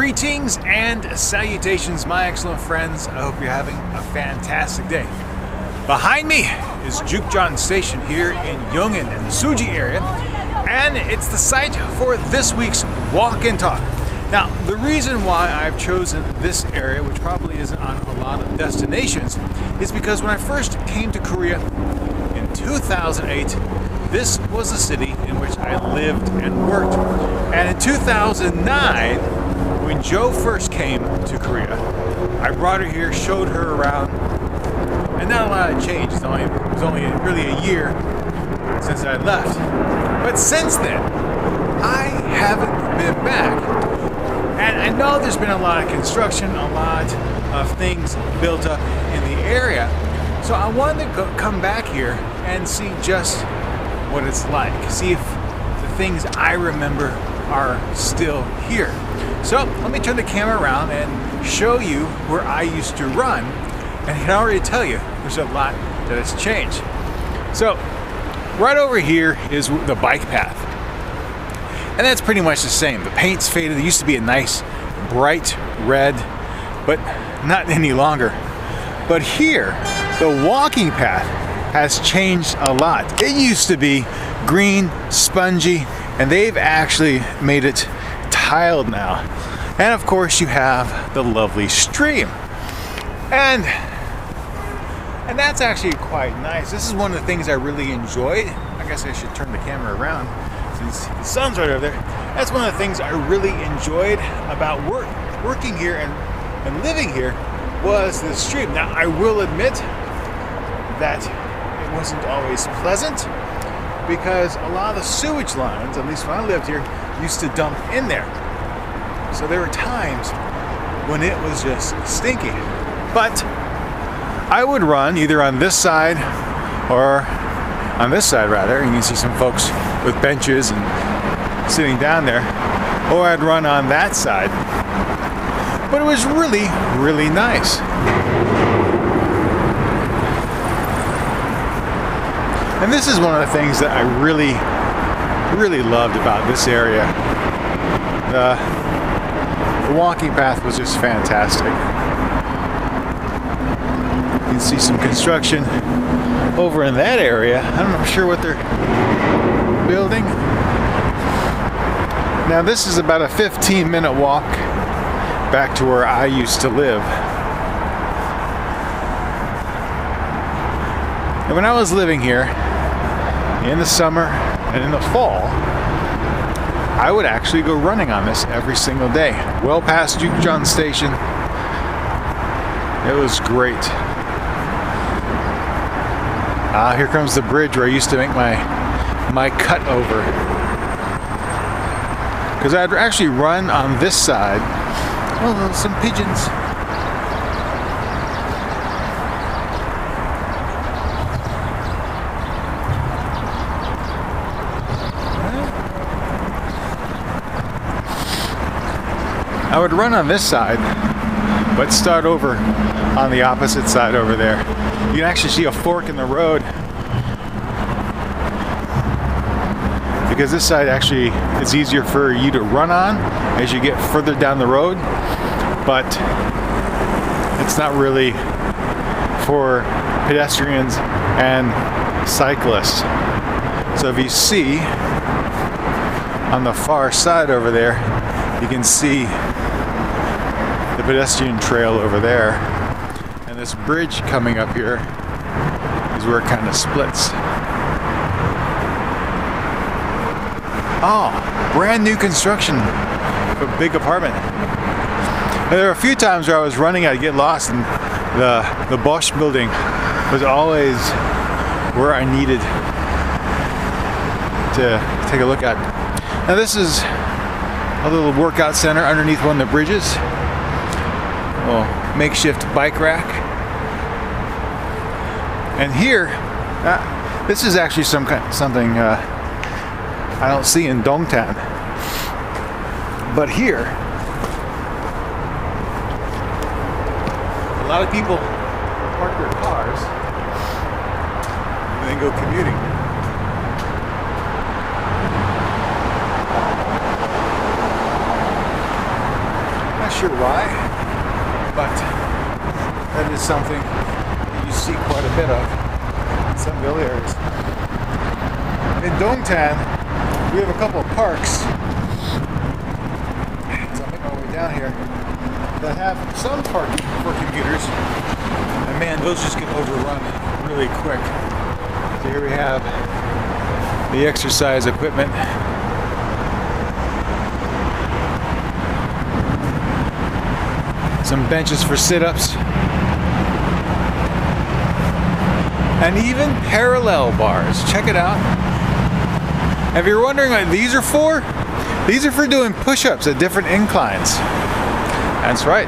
Greetings and salutations, my excellent friends. I hope you're having a fantastic day. Behind me is Jukjeon Station here in Yong-in and Suji area, and it's the site for this week's Walk and Talk. Now, the reason why I've chosen this area, which probably isn't on a lot of destinations, is because when I first came to Korea in 2008, this was the city in which I lived and worked. And in 2009, when Jo first came to Korea, I brought her here, showed her around, and not a lot had changed. It was only really a year since I left. But since then, I haven't been back. And I know there's been a lot of construction, a lot of things built up in the area. So I wanted to come back here and see just what it's like. See if the things I remember are still here. So let me turn the camera around and show you where I used to run. And I can already tell you there's a lot that has changed. So right over here is the bike path. And that's pretty much the same. The paint's faded. It used to be a nice bright red, but not any longer. But here, the walking path has changed a lot. It used to be green, spongy, and they've actually made it tiled now. And of course you have the lovely stream. And that's actually quite nice. This is one of the things I really enjoyed. I guess I should turn the camera around since the sun's right over there. That's one of the things I really enjoyed about working here and living here was the stream. Now I will admit that it wasn't always pleasant because a lot of the sewage lines, at least when I lived here, used to dump in there. So there were times when it was just stinky. But I would run either on this side or on this side rather. You can see some folks with benches and sitting down there. Or I'd run on that side. But it was really, really nice. And this is one of the things that I really, really loved about this area. The walking path was just fantastic. You can see some construction over in that area. I'm not sure what they're building. Now this is about a 15-minute walk back to where I used to live. And when I was living here in the summer and in the fall, I would actually go running on this every single day. Well past Jukjeon Station. It was great. Here comes the bridge where I used to make my cut over. Because I'd actually run on this side. Oh, some pigeons. I would run on this side, but start over on the opposite side over there. You can actually see a fork in the road because this side actually is easier for you to run on as you get further down the road, but it's not really for pedestrians and cyclists. So if you see on the far side over there, you can see the pedestrian trail over there, and this bridge coming up here is where it kind of splits. Oh, brand new construction of a big apartment. And there were a few times where I was running, I'd get lost, and the Bosch building was always where I needed to take a look at. Now this is a little workout center underneath one of the bridges. A little makeshift bike rack. And here, this is actually something I don't see in Dongtan. But here, a lot of people park their cars and then go commuting. not sure why, but that is something that you see quite a bit of in some village areas. In Dongtan, we have a couple of parks, so I'm making my way down here, that have some parking for commuters, and man, those just get overrun really quick. So here we have the exercise equipment. Some benches for sit-ups. And even parallel bars. Check it out. If you're wondering what these are for doing push-ups at different inclines. That's right.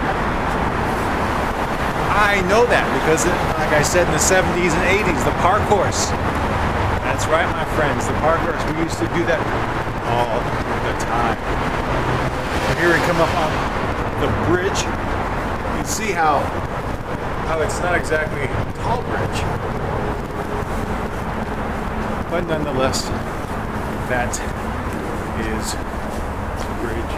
I know that because, like I said, in the 70s and 80s, the park course. That's right, my friends, the park course. We used to do that all the time. And here we come up on the bridge. You can see how it's not exactly a tall bridge, but nonetheless, that is the bridge.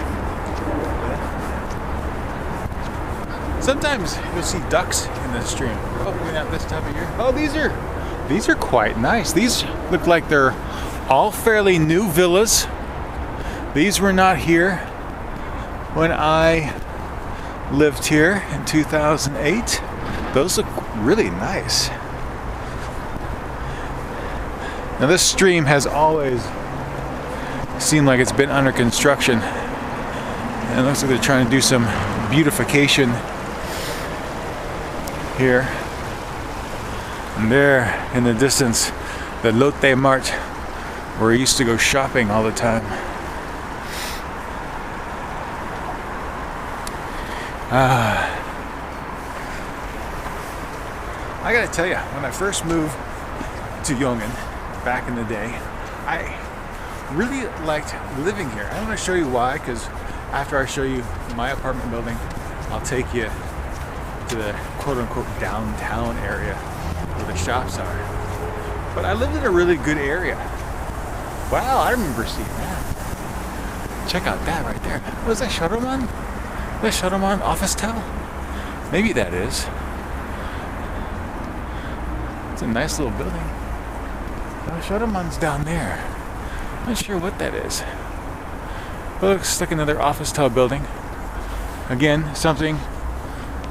Sometimes you'll see ducks in the stream. Oh, maybe not this time of year. Oh, these are quite nice. These look like they're all fairly new villas. These were not here when I lived here in 2008. Those look really nice. Now this stream has always seemed like it's been under construction. And it looks like they're trying to do some beautification here. And there in the distance, the Lotte Mart, where I used to go shopping all the time. I gotta tell you, when I first moved to Yong-in back in the day, I really liked living here. I'm gonna show you why, because after I show you my apartment building, I'll take you to the quote-unquote downtown area where the shops are. But I lived in a really good area. Wow, I remember seeing that. Check out that right there. Was that Shotoman? The Shotoman office tower? Maybe that is. It's a nice little building. Oh, Shotoman's down there. Not sure what that is. But it looks like another office tower building. Again, something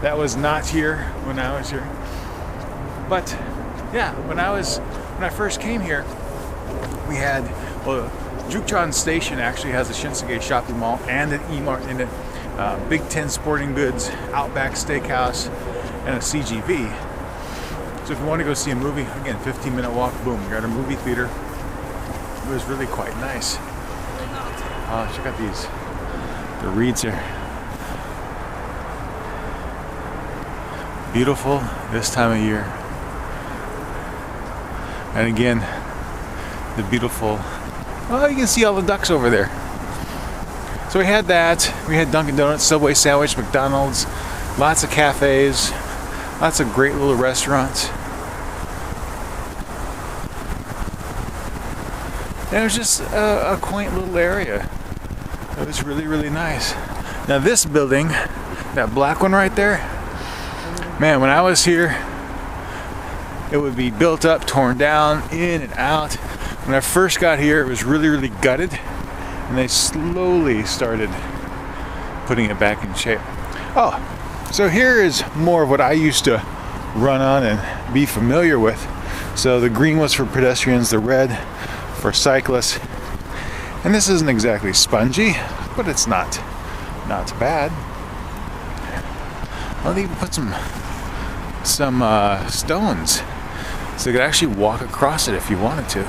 that was not here when I was here. But yeah, when I first came here, we had, well, Jukjeon station actually has a Shinsegae shopping mall and an E-Mart in it. Big Ten Sporting Goods, Outback Steakhouse, and a CGV. So if you want to go see a movie, again, 15-minute walk, boom, you're at a movie theater. It was really quite nice. Check out the reeds here. Beautiful this time of year. And again, the beautiful, oh, you can see all the ducks over there. So we had that. We had Dunkin' Donuts, Subway sandwich, McDonald's, lots of cafes, lots of great little restaurants. And it was just a quaint little area. It was really, really nice. Now this building, that black one right there, man, when I was here, it would be built up, torn down, in and out. When I first got here, it was really, really gutted. And they slowly started putting it back in shape. Oh, so here is more of what I used to run on and be familiar with. So the green was for pedestrians, the red for cyclists. And this isn't exactly spongy, but it's not bad. I'll even put some stones so you could actually walk across it if you wanted to.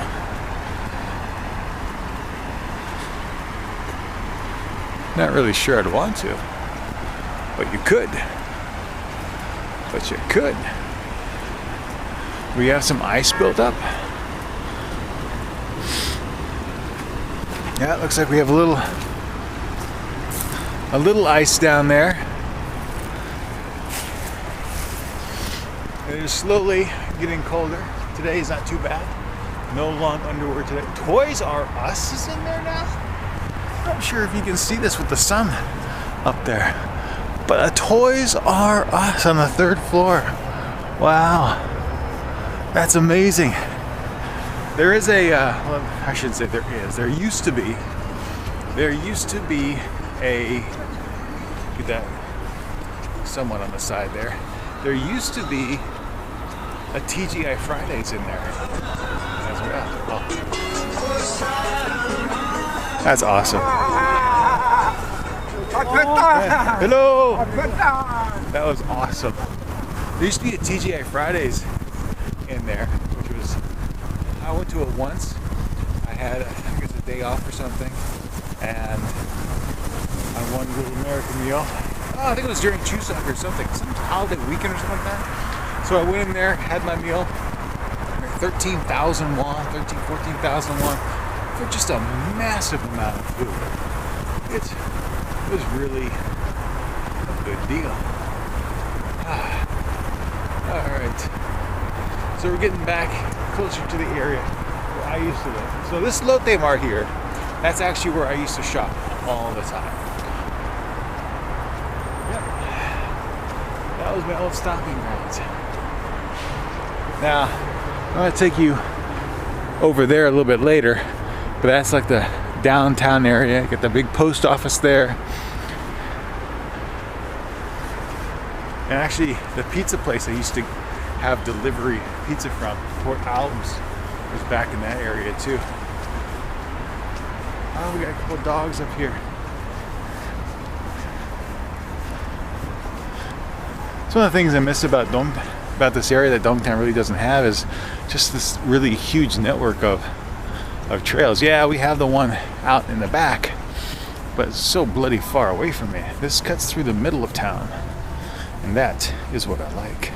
Not really sure I'd want to, but you could. But you could. We have some ice built up. Yeah, it looks like we have a little ice down there. It is slowly getting colder. Today is not too bad. No long underwear today. Toys R Us is in there now. I'm not sure if you can see this with the sun up there. But Toys R Us on the 3rd floor. Wow, that's amazing. There is a, well, I shouldn't say there is. There used to be a, get that somewhat on the side there. There used to be a TGI Fridays in there as well. Oh. That's awesome. Hello. That was awesome. There used to be a TGI Fridays in there, which was, I went to it once. I had, I think it was a day off or something, and I won a little American meal. Oh, I think it was during Chuseok or something, some holiday weekend or something like that. So I went in there, had my meal, 13,000 won, 14,000 won, for just a massive amount of food. It was really a good deal. Alright, so we're getting back closer to the area where I used to live. So this Lotte Mart here, that's actually where I used to shop all the time. Yep. That was my old stomping grounds. Now, I'm going to take you over there a little bit later, but that's like the downtown area. You got the big post office there. And actually, the pizza place I used to have delivery pizza from, Port Albs, was back in that area too. Oh, we got a couple dogs up here. It's one of the things I miss about this area that Dongtan really doesn't have is just this really huge network of trails. Yeah, we have the one out in the back, but it's so bloody far away from me. This cuts through the middle of town, and that is what I like.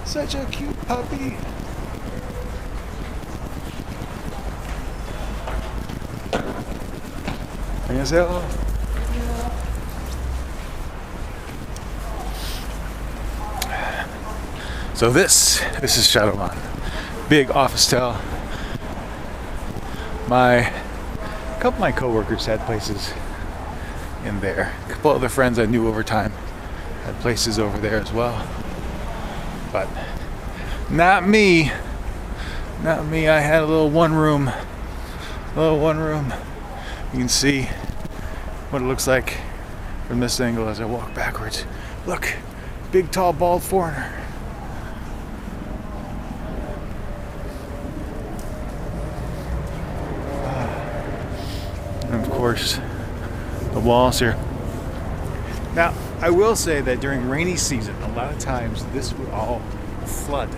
Such a cute puppy. 안녕하세요. So this is Shadowman. Big office tower. A couple of my coworkers had places in there. A couple other friends I knew over time had places over there as well. But not me. Not me. I had a little one room. You can see what it looks like from this angle as I walk backwards. Look, big, tall, bald foreigner. And of course, the walls here. Now, I will say that during rainy season, a lot of times this would all flood.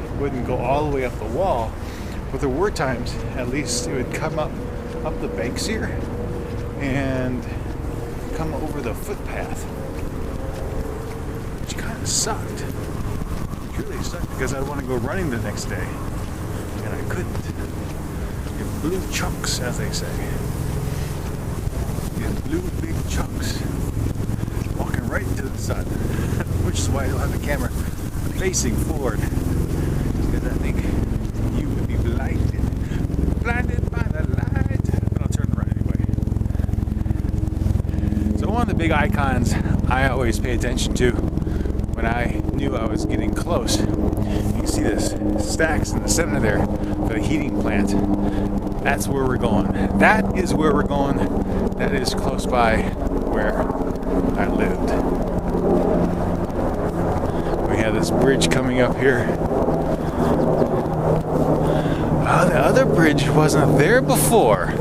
It wouldn't go all the way up the wall, but there were times, at least, it would come up the banks here and come over the footpath, which kind of sucked. It really sucked because I want to go running the next day, and I couldn't. It blew chunks, as they say. It blew big chunks, walking right into the sun, which is why I don't have the camera facing forward, because I think you would be blinded by the light. But I'll turn around anyway. So one of the big icons I always pay attention to when I knew I was getting close, you can see this stacks in the center there for the heating plant. That's where we're going. That is where we're going. That is close by where I lived. We have this bridge coming up here. Oh, the other bridge wasn't there before.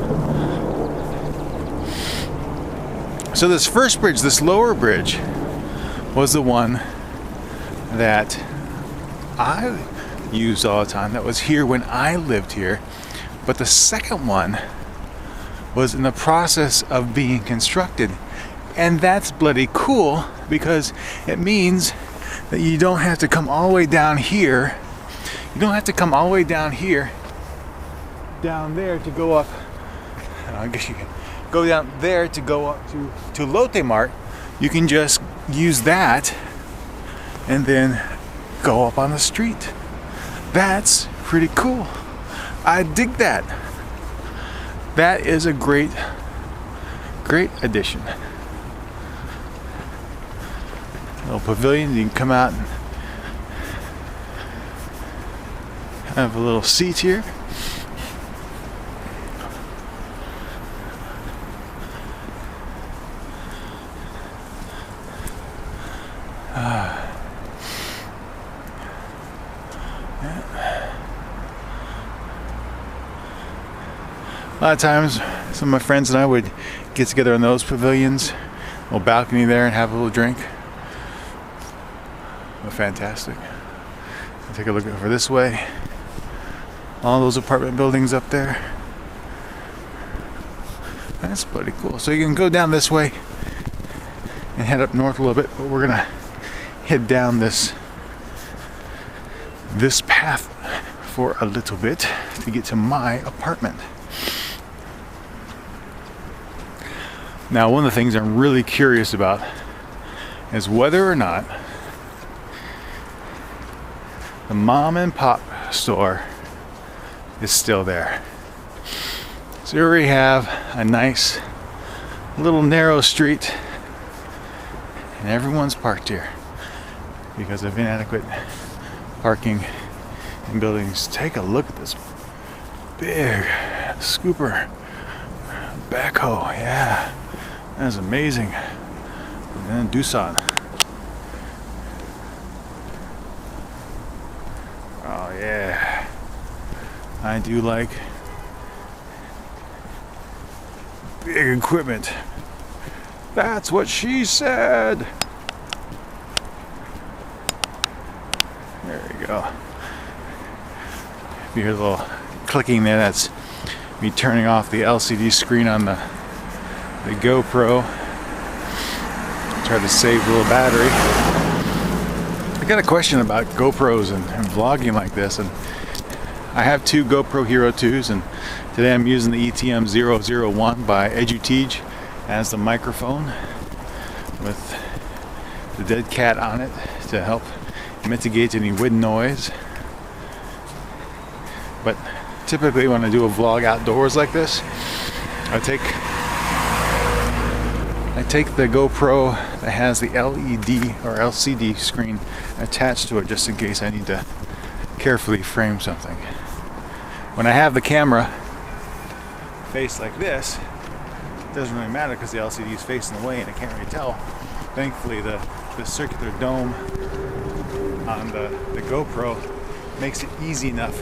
So this first bridge, this lower bridge, was the one that I used all the time. That was here when I lived here. But the second one was in the process of being constructed. And that's bloody cool because it means that you don't have to come all the way down here. You don't have to come all the way down here, down there to go up. I guess you can go down there to go up to Lotte Mart. You can just use that and then go up on the street. That's pretty cool. I dig that. That is a great addition. Little pavilion, you can come out and have a little seat here. A lot of times, some of my friends and I would get together in those pavilions, a little balcony there, and have a little drink. But fantastic. Take a look over this way. All those apartment buildings up there. That's pretty cool. So you can go down this way and head up north a little bit, but we're gonna head down this path for a little bit to get to my apartment. Now, one of the things I'm really curious about is whether or not the mom and pop store is still there. So here we have a nice little narrow street, and everyone's parked here because of inadequate parking in buildings. Take a look at this big scooper backhoe. Yeah, that's amazing. And then Doosan. Oh yeah, I do like big equipment. That's what she said. There you go. If you hear a little clicking there, that's me turning off the LCD screen on the GoPro. Try to save a little battery. I got a question about GoPros and vlogging like this, and I have two GoPro Hero 2s, and today I'm using the ETM 001 by Edutege as the microphone with the dead cat on it to help mitigate any wind noise. But typically when I do a vlog outdoors like this, I take the GoPro that has the LED or LCD screen attached to it just in case I need to carefully frame something. When I have the camera faced like this, it doesn't really matter because the LCD is facing away and I can't really tell. Thankfully the circular dome on the GoPro makes it easy enough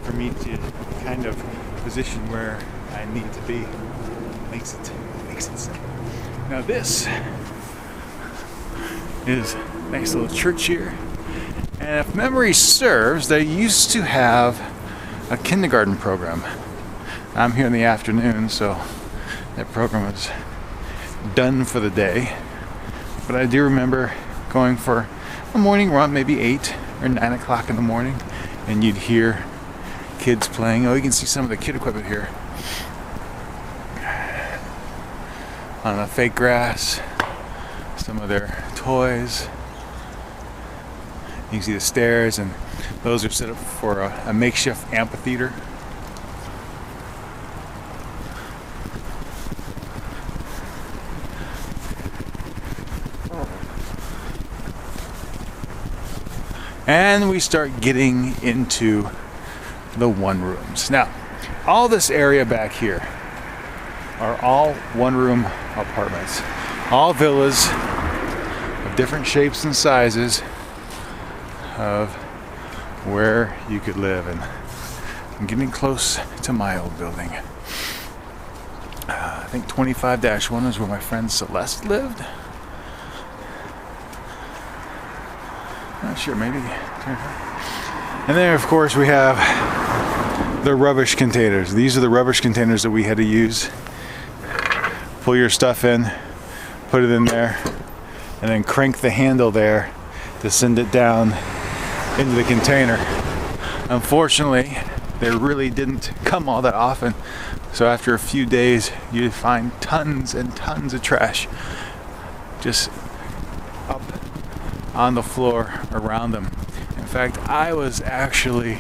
for me to kind of position where I need to be. Makes it simple. Now this is a nice little church here, and if memory serves, they used to have a kindergarten program. I'm here in the afternoon, so that program is done for the day. But I do remember going for a morning run, maybe 8 or 9 o'clock in the morning, and you'd hear kids playing. Oh, you can see some of the kid equipment here. On the fake grass, some of their toys. You can see the stairs, and those are set up for a makeshift amphitheater. And we start getting into the one rooms. Now, all this area back here are all one-room apartments, all villas of different shapes and sizes of where you could live. And I'm getting close to my old building. I think 25-1 is where my friend Celeste lived. Not sure, maybe. And there, of course, we have the rubbish containers. These are the rubbish containers that we had to use. Pull your stuff in, put it in there, and then crank the handle there to send it down into the container. Unfortunately, they really didn't come all that often, so after a few days you'd find tons and tons of trash just up on the floor around them. And fact, I was actually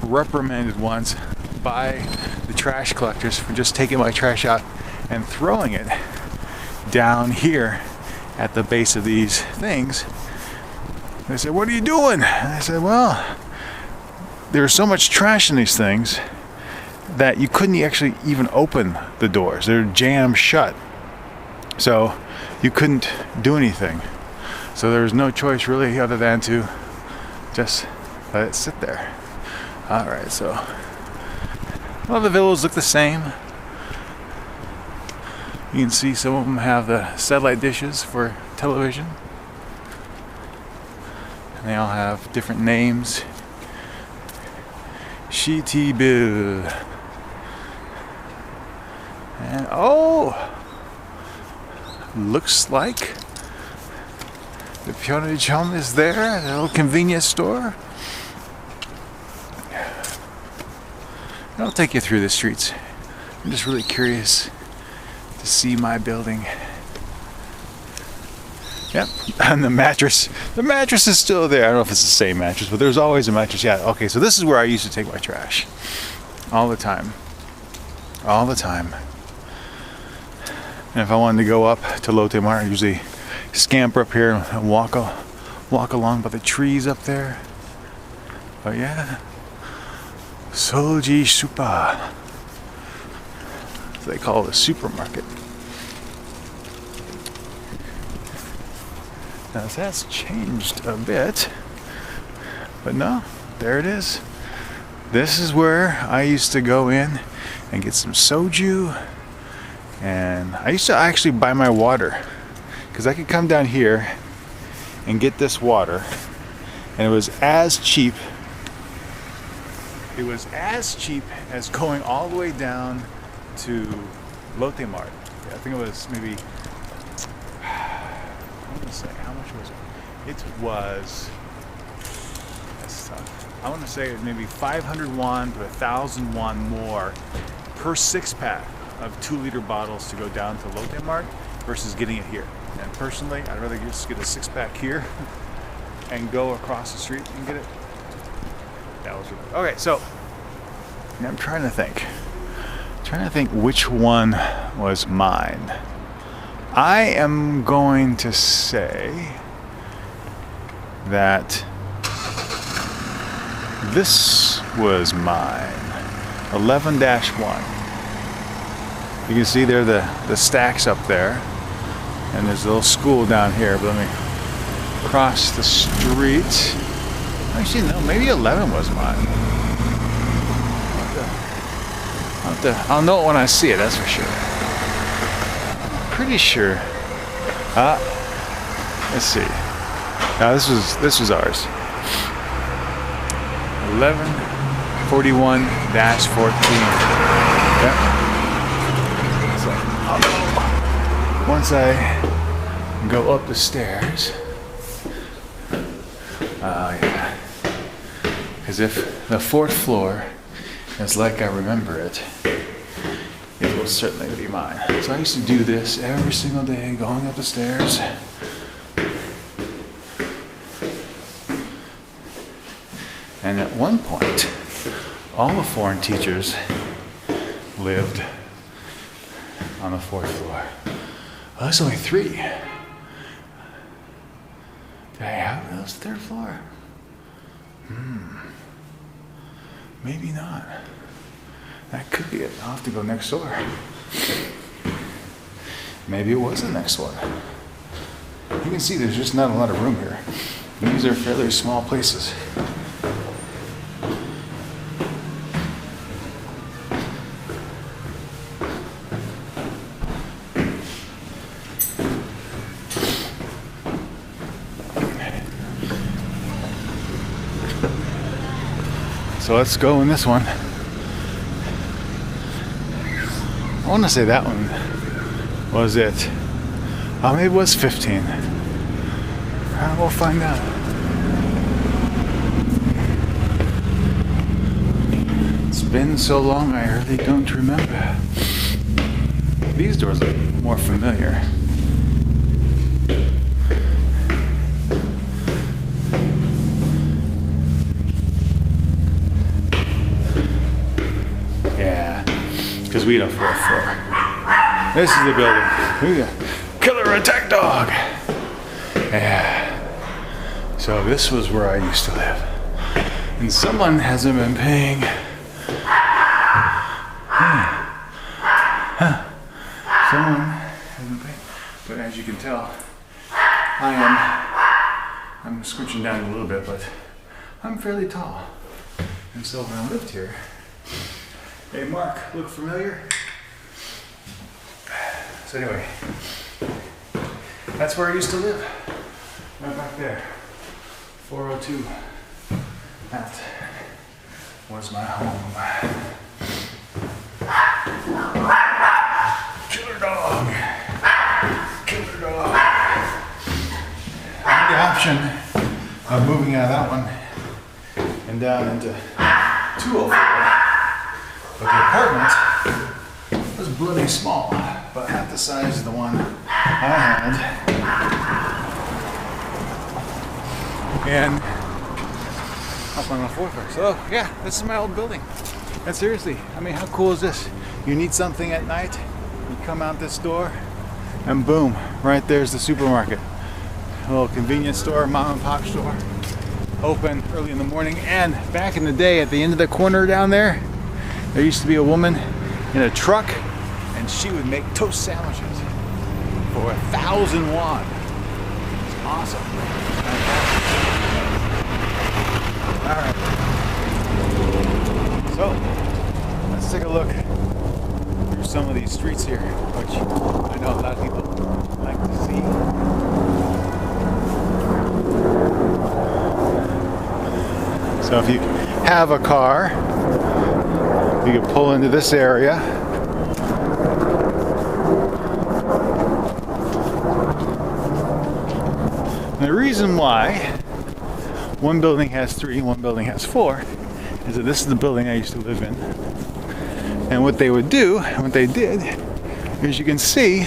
reprimanded once by the trash collectors for just taking my trash out and throwing it down here at the base of these things. They said, "What are you doing?" And I said, "Well, there's so much trash in these things that you couldn't actually even open the doors. They're jammed shut. So you couldn't do anything. So there was no choice really other than to just let it sit there." Alright, so well, the villas look the same. You can see some of them have the satellite dishes for television. And they all have different names. Shiti-bil. And oh! Looks like the Gyeonggi-do is there, the little convenience store. I'll take you through the streets. I'm just really curious to see my building. Yep, and the mattress is still there. I don't know if it's the same mattress, but there's always a mattress. Yeah, okay, so this is where I used to take my trash. All the time. All the time. And if I wanted to go up to Lotte Mart, I usually scamper up here and walk along by the trees up there. But yeah, Suji Supa. They call it a supermarket. Now that's changed a bit, but no, there it is. This is where I used to go in and get some soju, and I used to actually buy my water because I could come down here and get this water, and it was as cheap. It was as cheap as going all the way down to Lotte Mart. Yeah, I think it was maybe, I want to say, how much was it? It was, that's tough. I want to say it was maybe 500 won to 1,000 won more per 6-pack of 2-liter bottles to go down to Lotte Mart versus getting it here. And personally, I'd rather just get a 6-pack here and go across the street and get it. That was really, okay, so now I'm trying to think which one was mine. I am going to say that this was mine, 11-1. You can see there the stacks up there, and there's a little school down here, but let me cross the street. Actually, no, maybe 11 was mine. I'll know it when I see it, that's for sure. I'm pretty sure. Let's see. Now this was ours. 1141-14. Yep. So I'll know once I go up the stairs. Yeah. Because if the 4th floor is like I remember it, it will certainly be mine. So I used to do this every single day, going up the stairs. And at one point, all the foreign teachers lived on the 4th floor. Well, there's only 3. Did I have those 3rd floor? Maybe not. That could be it. I'll have to go next door. Maybe it was the next one. You can see there's just not a lot of room here. These are fairly small places. So let's go in this one. I want to say that one was it. Oh, maybe it was 15. We'll find out. It's been so long, I really don't remember. These doors look more familiar. because we don't fourth floor. This is the building. Killer attack dog. Yeah. So this was where I used to live. And someone hasn't been paying. Someone hasn't paid. But as you can tell, I'm scooching down a little bit, but I'm fairly tall. And so when I lived here, hey Mark, look familiar? So anyway, that's where I used to live. Right back there. 402. That was my home. Killer dog. Killer dog. I had the option of moving out of that one and down into 204. But the apartment was bloody small, but half the size of the one I had. And up on the fourth floor. So yeah, this is my old building. And seriously, I mean, how cool is this? You need something at night, you come out this door, and boom, right there's the supermarket. A little convenience store, mom and pop store, open early in the morning. And back in the day, at the end of the corner down there used to be a woman in a truck, and she would make toast sandwiches for 1,000 won. It's awesome. All right. So let's take a look through some of these streets here, which I know a lot of people like to see. So if you have a car, you can pull into this area. And the reason why one building has 3, one building has 4 is that this is the building I used to live in. And what they would do, what they did, is you can see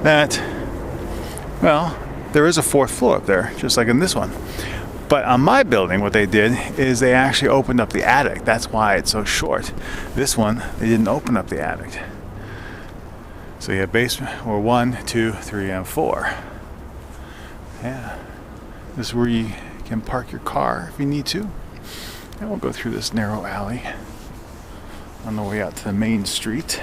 that, well, there is a 4th floor up there, just like in this one. But on my building, what they did is they actually opened up the attic. That's why it's so short. This one, they didn't open up the attic. So you have basement, or 1, 2, 3, and 4. Yeah. This is where you can park your car if you need to. And we'll go through this narrow alley on the way out to the main street.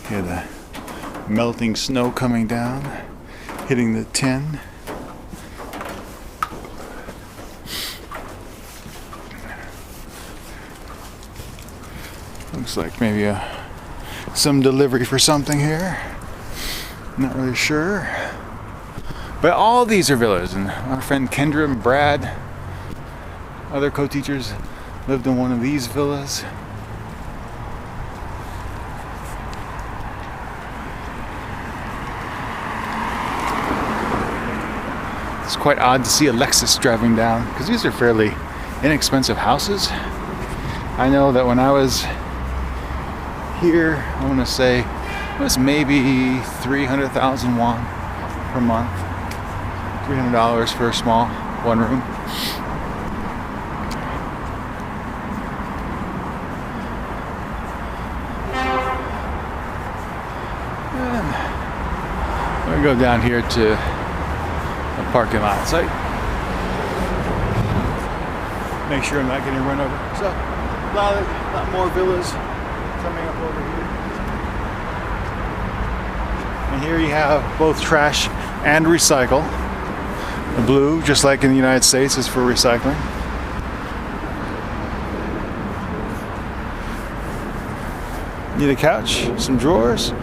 Hear the melting snow coming down, hitting the tin. Looks like maybe some delivery for something here. Not really sure. But all these are villas, and our friend Kendra and Brad, other co-teachers, lived in one of these villas. It's quite odd to see a Lexus driving down, because these are fairly inexpensive houses. I know that when I was here, I want to say it was maybe 300,000 won per month. $300 for a small one room. And I'm going to go down here to a parking lot site. Make sure I'm not getting run over. So, a lot more villas coming up over here. And here you have both trash and recycle. The blue, just like in the United States, is for recycling. Need a couch, some drawers.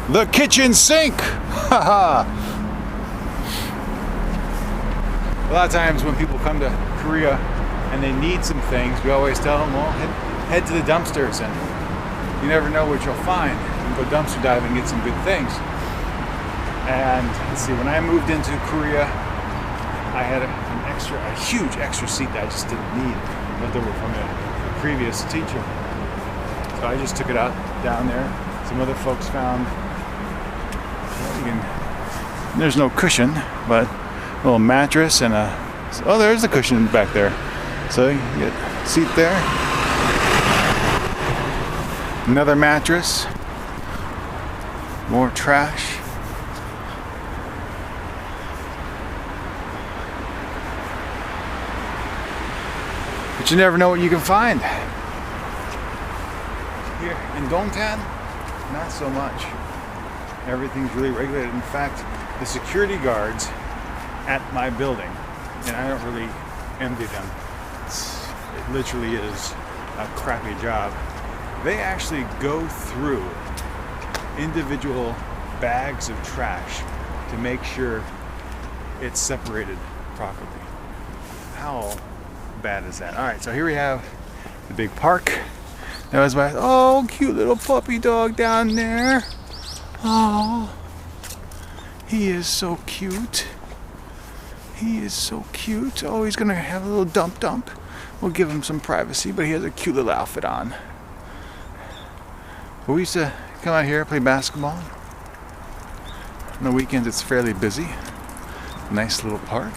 The kitchen sink! Haha! A lot of times when people come to Korea and they need some things, we always tell them, well, head to the dumpsters, and you never know what you'll find. You can go dumpster diving and get some good things. And let's see, when I moved into Korea, I had a huge extra seat that I just didn't need, left over from a previous teacher. So I just took it out down there. Some other folks found, well, there's no cushion, but little mattress and a, oh, there's the cushion back there. So you get a seat there. Another mattress. More trash. But you never know what you can find. Here in Dongtan, not so much. Everything's really regulated. In fact, the security guards at my building, and I don't really envy them. It literally is a crappy job. They actually go through individual bags of trash to make sure it's separated properly. How bad is that? All right, so here we have the big park. That was my, oh, cute little puppy dog down there. Oh, he is so cute. He is so cute. Oh, he's gonna have a little dump. We'll give him some privacy, but he has a cute little outfit on. But we used to come out here, play basketball. On the weekends it's fairly busy. Nice little park.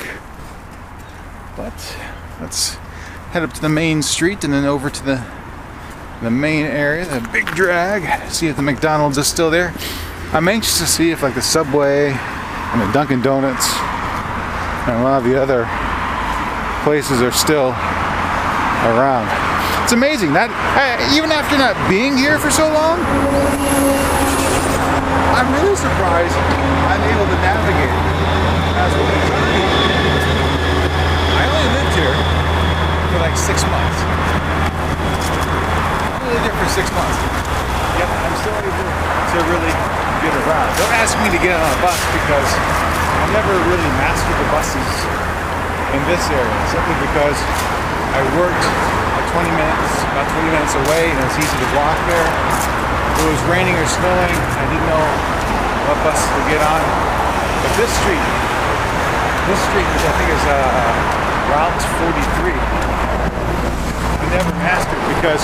But let's head up to the main street and then over to the main area, the big drag. See if the McDonald's is still there. I'm anxious to see if like the Subway and the Dunkin' Donuts and a lot of the other places are still around. It's amazing that even after not being here for so long, I'm really surprised I'm able to navigate as well. I only lived here for like 6 months. I lived here for 6 months. Yet I'm still able to really get around. Don't ask me to get on a bus because I never really mastered the buses in this area, simply because I worked about 20 minutes away, and it's easy to walk there. If it was raining or snowing, I didn't know what bus to get on. But this street, which I think is Route 43, I never mastered because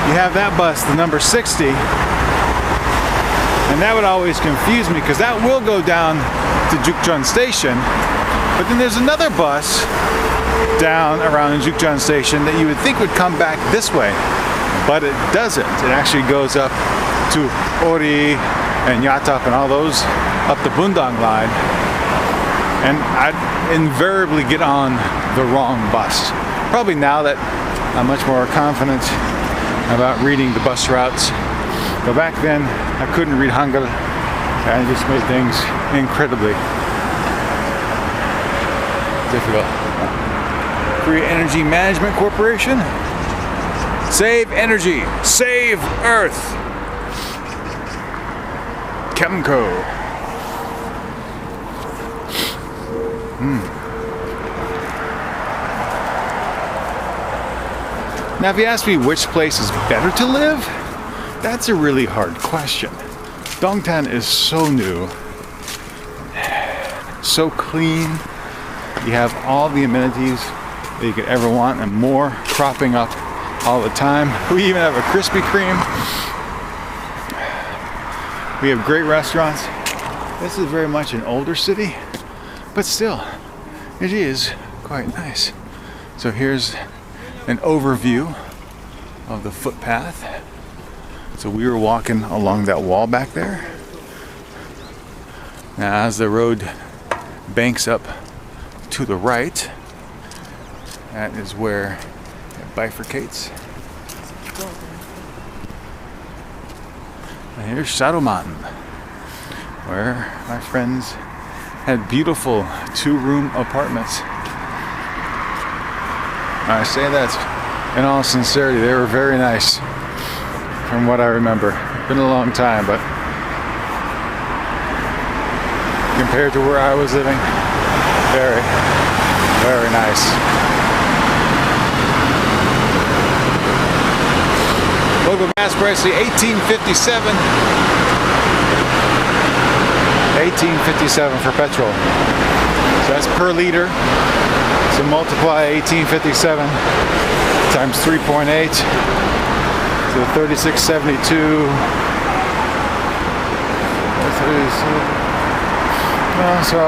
you have that bus, the number 60, and that would always confuse me because that will go down to Jukjeon Station. But then there's another bus down around Jukjeon Station that you would think would come back this way, but it doesn't. It actually goes up to Ori and Yatap and all those up the Bundang line, and I'd invariably get on the wrong bus. Probably now that I'm much more confident about reading the bus routes, but back then I couldn't read Hangul, and it just made things incredibly difficult. Korea Energy Management Corporation. Save energy, save Earth. Chemco. Now, if you ask me which place is better to live, that's a really hard question. Dongtan is so new, so clean. You have all the amenities that you could ever want and more cropping up all the time. We even have a Krispy Kreme. We have great restaurants. This is very much an older city, but still, it is quite nice. So here's an overview of the footpath. So we were walking along that wall back there. Now as the road banks up to the right, that is where it bifurcates. And here's Shadow-man, where my friends had beautiful 2-room apartments. I say that in all sincerity, they were very nice from what I remember. It's been a long time, but compared to where I was living, very, very nice. Local gas price, $18.57. $18.57 for petrol. So that's per liter. So multiply 1857 times 3.8 to 3672. So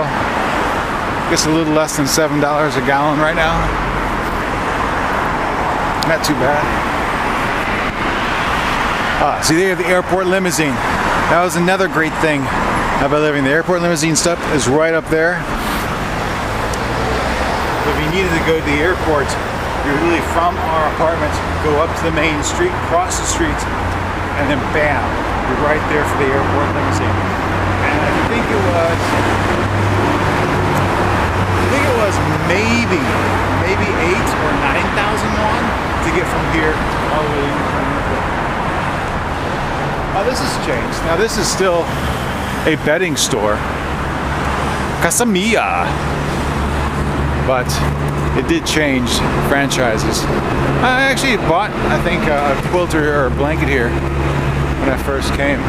I guess a little less than $7 a gallon right now. Not too bad. See, they have the airport limousine. That was another great thing about living. The airport limousine stop is right up there. If you needed to go to the airport, you really from our apartment go up to the main street, cross the street, and then bam, you're right there for the airport limousine. And I think it was maybe 8 or 9,000 won to get from here all the way in. Oh, this has changed. Now this is still a bedding store, Kasamiya, but it did change franchises. I actually bought, I think, a quilt or a blanket here when I first came.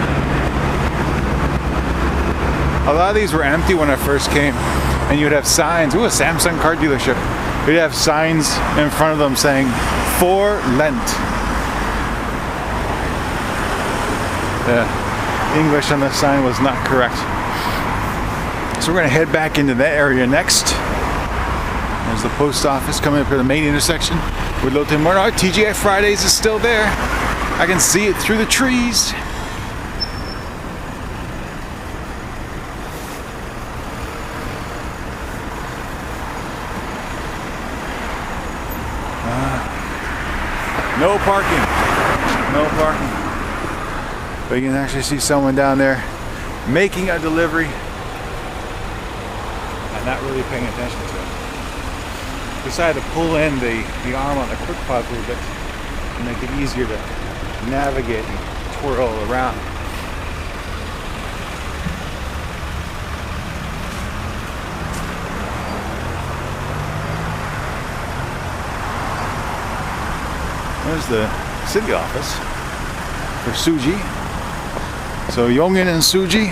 A lot of these were empty when I first came, and you'd have signs. Ooh, a Samsung car dealership. You'd have signs in front of them saying, "For Lent." The English on the sign was not correct. So we're gonna head back into that area next. There's the post office coming up to the main intersection with Lotte Murray. TGI Fridays is still there. I can see it through the trees. No parking. No parking. But you can actually see someone down there making a delivery and not really paying attention to it. Decided to pull in the arm on the quick pause a little bit to make it easier to navigate and twirl around. There's the city office for Suji. So Yong-in and Suji.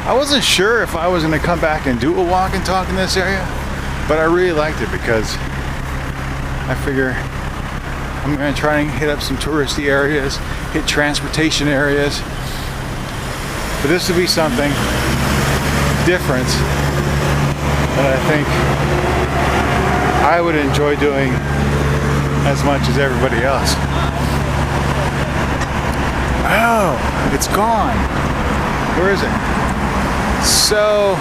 I wasn't sure if I was going to come back and do a walk and talk in this area, but I really liked it because I figure I'm going to try and hit up some touristy areas, hit transportation areas. But this would be something different that I think I would enjoy doing as much as everybody else. Oh, it's gone. Where is it? So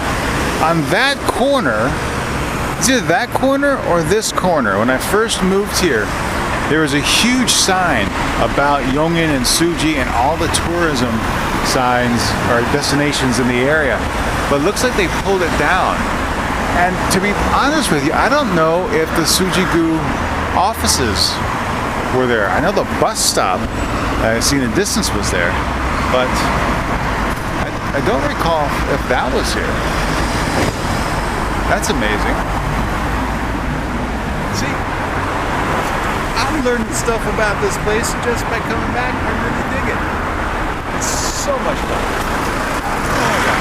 on that corner, it's either that corner or this corner. When I first moved here, there was a huge sign about Yong-in and Suji and all the tourism signs or destinations in the area. But it looks like they pulled it down. And to be honest with you, I don't know if the Suji-gu offices were there. I know the bus stop I see in the distance was there, but I don't recall if that was here. That's amazing. See, I'm learning stuff about this place just by coming back. I really dig it. It's so much fun. Oh my God.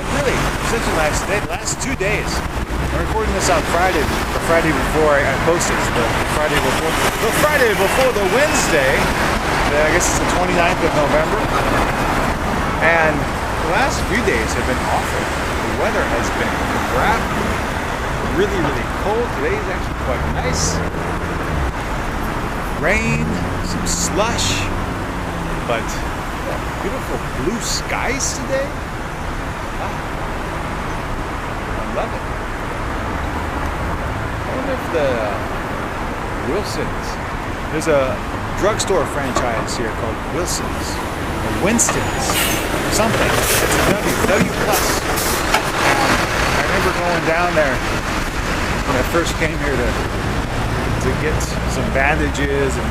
And really, such a nice day. The last 2 days. I'm recording this on Friday, the Friday before I posted it. The Friday before the Wednesday. I guess it's the 29th of November. And the last few days have been awful. The weather has been crappy. Really, really cold. Today is actually quite nice. Rain, some slush, but beautiful blue skies today. I love it. I wonder if the Wilsons, there's a drugstore franchise here called Wilsons or Winston's or something. It's a W plus. I remember going down there when I first came here to get some bandages and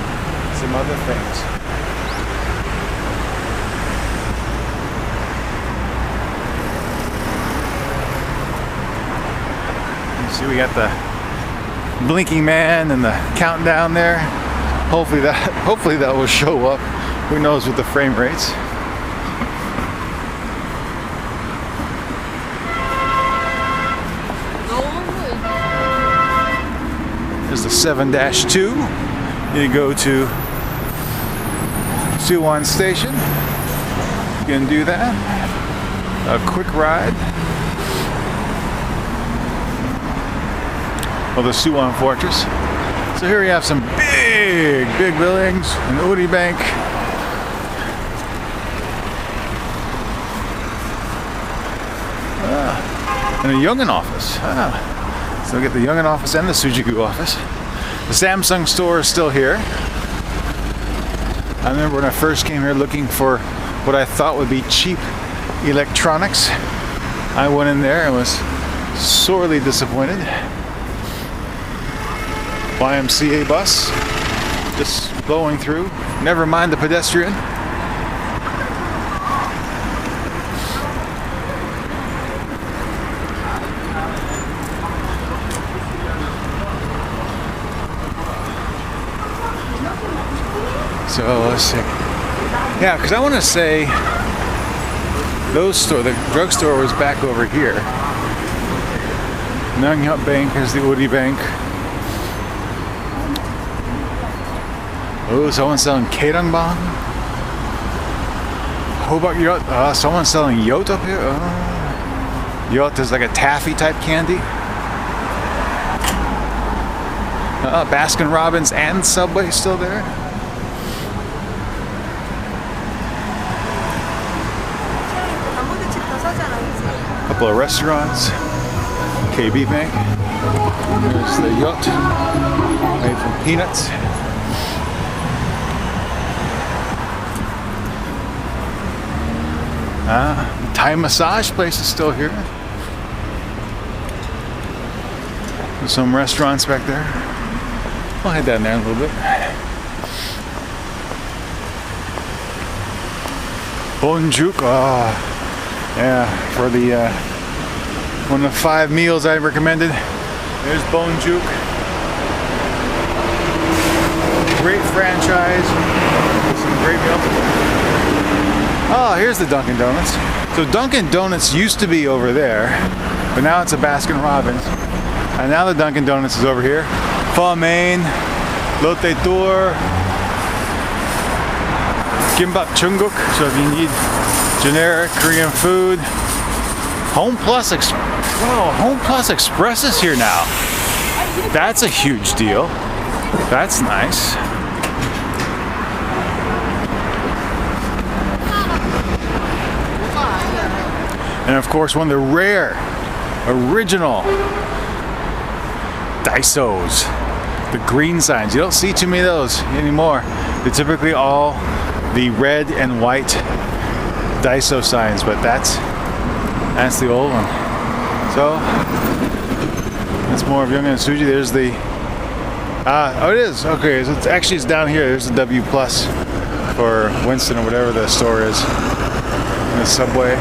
some other things. You see, we got the blinking man and the countdown there. Hopefully that will show up. Who knows with the frame rates. There's the 7-2 you go to Suwon Station. You can do that. A quick ride. Well, the Suwon Fortress. So here we have some big buildings, an Uri Bank. And a Yong-in office. So we get the Yong-in office and the Suji-gu office. The Samsung store is still here. I remember when I first came here looking for what I thought would be cheap electronics. I went in there and was sorely disappointed. YMCA bus just blowing through. Never mind the pedestrian. So let's see. Yeah, because I want to say the drugstore was back over here. Nangyat Bank is the Uri Bank. Oh, someone's selling Kaerangbang. Hobart Yacht. Someone's selling Yacht up here. Yacht is like a taffy type candy. Baskin Robbins and Subway still there. Couple of restaurants. KB Bank. There's the Yacht made from peanuts. Thai massage place is still here. There's some restaurants back there. I'll head down there a little bit. Bonjuk. Yeah, for the one of the 5 meals I recommended. There's Bonjuk. Great franchise. Some great meals. Oh, here's the Dunkin' Donuts. So Dunkin' Donuts used to be over there, but now it's a Baskin Robbins. And now the Dunkin' Donuts is over here. Pho Mein, Lotte Tour, Kimbap Chungguk. So if you need generic Korean food, Home Plus Express is here now. That's a huge deal. That's nice. And of course, one of the rare, original Daisos, the green signs. You don't see too many of those anymore. They're typically all the red and white Daiso signs, but that's the old one. So that's more of Yong-in and Suji. There's the oh, it is okay. So it's down here. There's the W Plus for Winston or whatever the store is. And the Subway.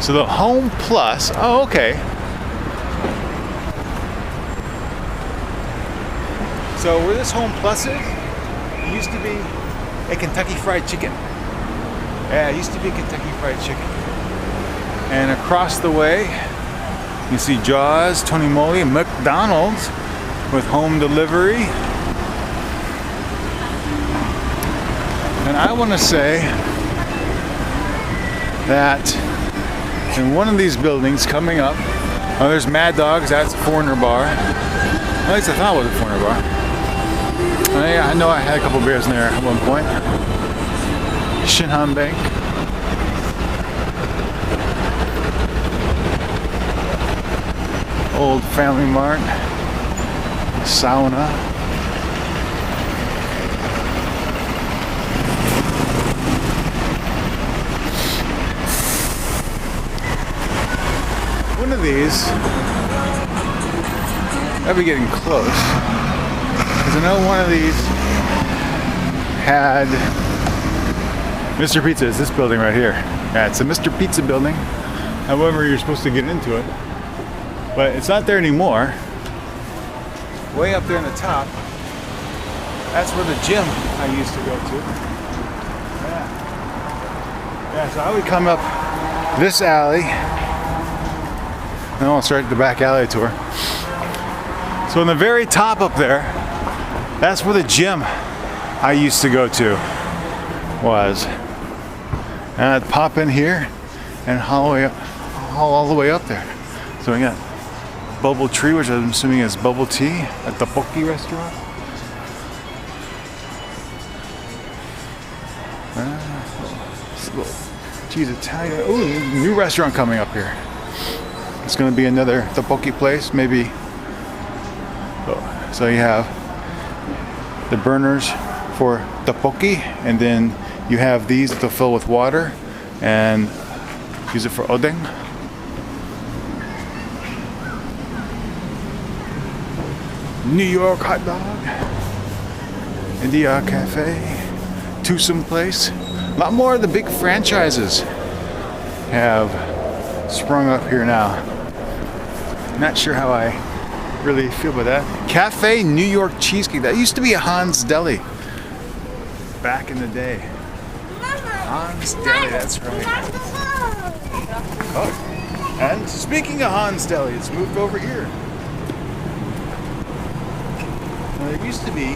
So the Home Plus, oh okay. So where this Home Plus is, it used to be a Kentucky Fried Chicken. Yeah, it used to be Kentucky Fried Chicken. And across the way, you see Jaws, Tony Moly, McDonald's with home delivery. And I want to say that in one of these buildings coming up, oh, there's Mad Dogs, that's a foreigner bar. At least I thought it was a foreigner bar. Oh, yeah, I know I had a couple beers in there at one point. Shinhan Bank. Old Family Mart. Sauna. One of these, I'll be getting close, because I know one of these had Mr. Pizza. Is this building right here. Yeah, it's a Mr. Pizza building. However, you're supposed to get into it, but it's not there anymore. Way up there in the top, that's where the gym I used to go to. Yeah, so I would come up this alley. And I'll start the back alley tour. So in the very top up there, that's where the gym I used to go to was. And I'd pop in here and haul all the way up there. So we got Bubble Tree, which I'm assuming is bubble tea at the tteokbokki restaurant. Geez, Italian. Ooh, new restaurant coming up here. It's going to be another tteokbokki place, maybe. Oh, so you have the burners for tteokbokki, and then you have these that they'll fill with water and use it for odeng. New York hot dog, India Cafe, Twosome Place. A lot more of the big franchises have sprung up here now. Not sure how I really feel about that. Cafe New York Cheesecake. That used to be a Hans Deli back in the day. Hans Deli, that's right. Oh, and speaking of Hans Deli, it's moved over here. Now, there used to be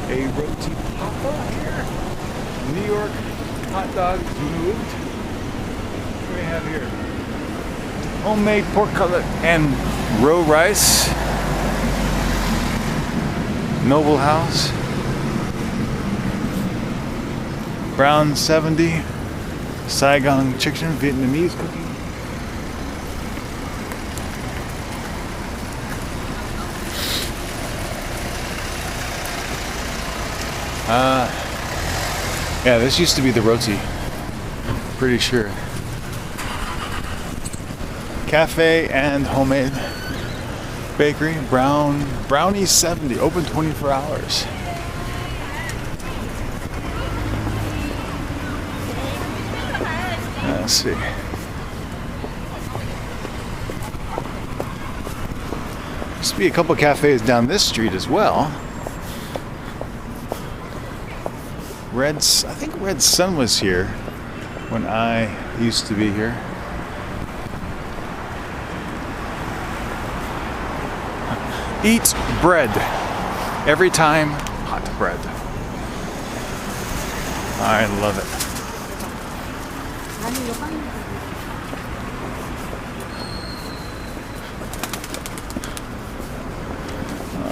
a roti papa here. New York hot dogs moved. What do we have here? Homemade pork cutlet and roe rice. Noble House. Brown 70. Saigon chicken, Vietnamese cooking. Yeah, this used to be the roti. Pretty sure. Cafe and homemade bakery. Brownie 70, open 24 hours. Let's see. Used to be a couple cafes down this street as well. I think Red Sun was here when I used to be here. Eat bread. Every time, hot bread. I love it.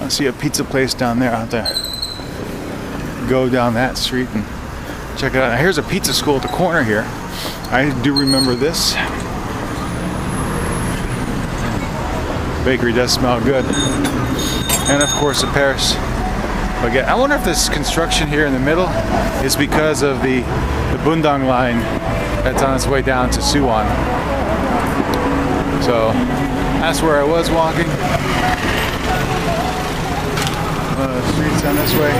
I see a pizza place down there. I'll have to go down that street and check it out. Now, here's a pizza school at the corner here. I do remember this. Bakery does smell good. And of course the Paris baguette. I wonder if this construction here in the middle is because of the Bundang line that's on its way down to Suwon. So that's where I was walking. Streets down this way.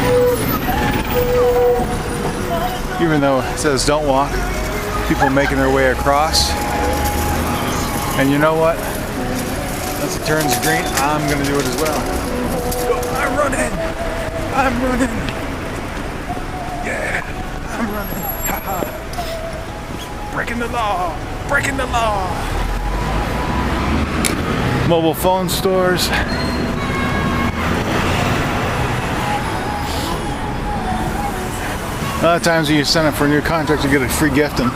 Even though it says don't walk, people making their way across. And you know what? Once it turns green, I'm gonna do it as well. I'm running! I'm running! Yeah! I'm running! Haha! Breaking the law! Breaking the law! Mobile phone stores. A lot of times when you sign up for a new contract, you get a free gift, and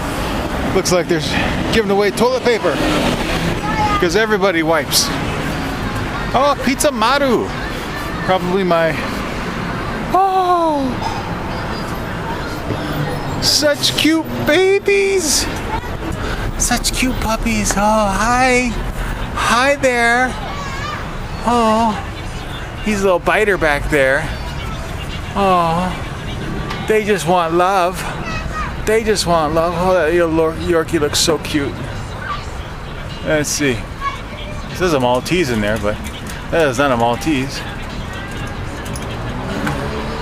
looks like they're giving away toilet paper because everybody wipes. Oh, Pizza Maru. Probably my... Oh! Such cute babies! Such cute puppies. Oh, hi. Hi there. Oh, he's a little biter back there. Oh. They just want love. They just want love. Oh, that little Yorkie looks so cute. Let's see. It says a Maltese in there, but that is not a Maltese.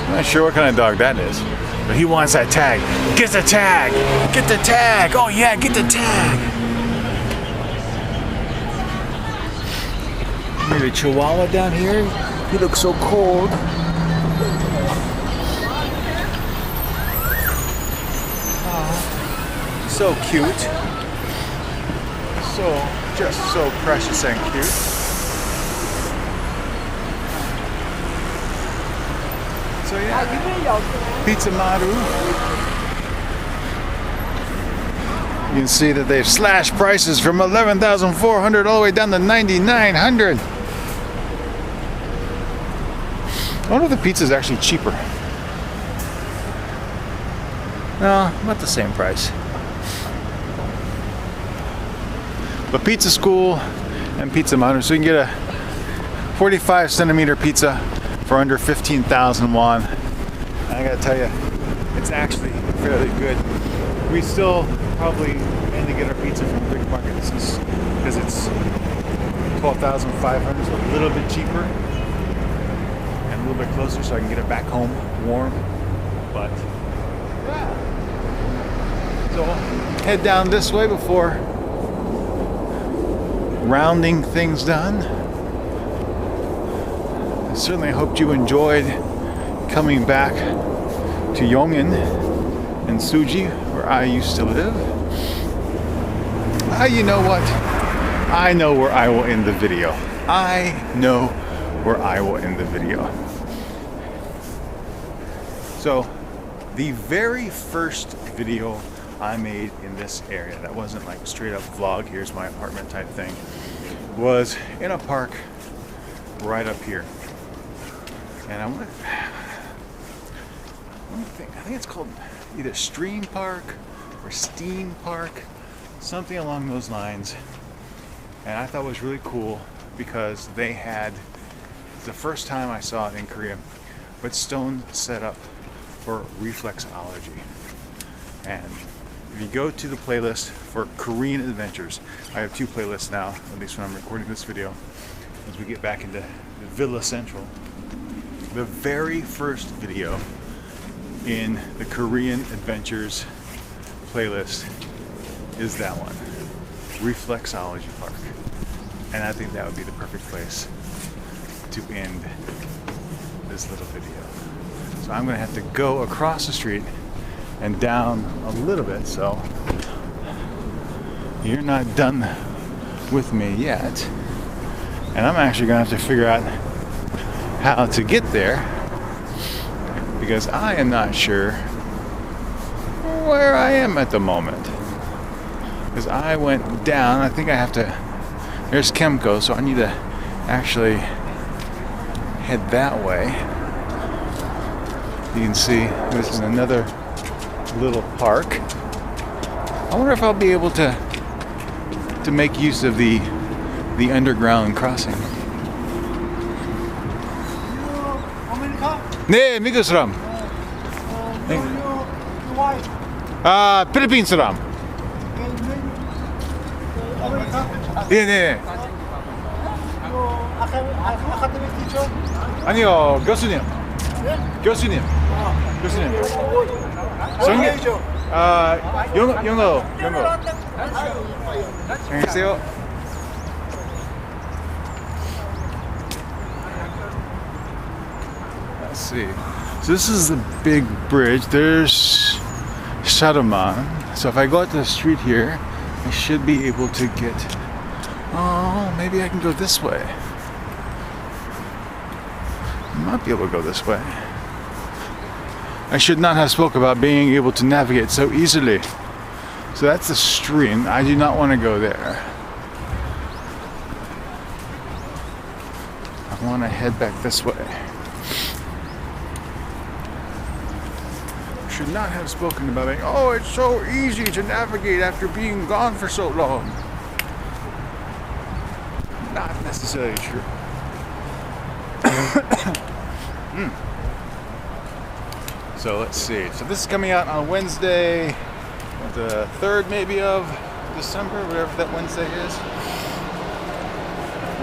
I'm not sure what kind of dog that is. But he wants that tag. Get the tag! Get the tag! Oh yeah, get the tag! Maybe a Chihuahua down here. He looks so cold. So cute. Just so precious and cute. So yeah, Pizza Maru. You can see that they've slashed prices from 11,400 all the way down to 9,900. I wonder if the pizza is actually cheaper. No, about the same price. But Pizza School and Pizza Maru, so you can get a 45 centimeter pizza for under 15,000 won. And I gotta tell you, it's actually fairly good. We still probably aim to get our pizza from the big market because it's 12,500, so a little bit cheaper and a little bit closer, so I can get it back home warm. But yeah, so head down this way before rounding things done. I certainly hoped you enjoyed coming back to Yong-in and Suji, where I used to live. You know what? I know where I will end the video. I know where I will end the video. So, the very first video I made in this area, that wasn't like a straight up vlog, here's my apartment type thing, was in a park right up here. And I think it's called either Stream Park or Steam Park, something along those lines. And I thought it was really cool because they had, the first time I saw it in Korea, but stone set up for reflexology. And if you go to the playlist for Korean adventures, I have two playlists now, at least when I'm recording this video, as we get back into the Villa Central. The very first video in the Korean adventures playlist is that one, Reflexology Park. And I think that would be the perfect place to end this little video. So I'm gonna have to go across the street and down a little bit, so you're not done with me yet. And I'm actually gonna have to figure out how to get there, because I am not sure where I am at the moment. Because I went down, I think I have to, there's Kemco, so I need to actually head that way. You can see this is another little park. I wonder if I'll be able to make use of the underground crossing. 네, 미국 사람. 아, 필리핀 사람. 네, 네. 아니요, 교수님. 교수님. 교수님. 정리. 아, 영어. 안녕하세요. Let's see. So this is the big bridge. There's Shadoman. So if I go out to the street here, I should be able to get. Oh, maybe I can go this way. I might be able to go this way. I should not have spoke about being able to navigate so easily. So that's the stream. I do not want to go there. I want to head back this way. Should not have spoken about it. Oh, it's so easy to navigate after being gone for so long. Not necessarily true. So let's see. So this is coming out on Wednesday, the 3rd maybe of December, whatever that Wednesday is.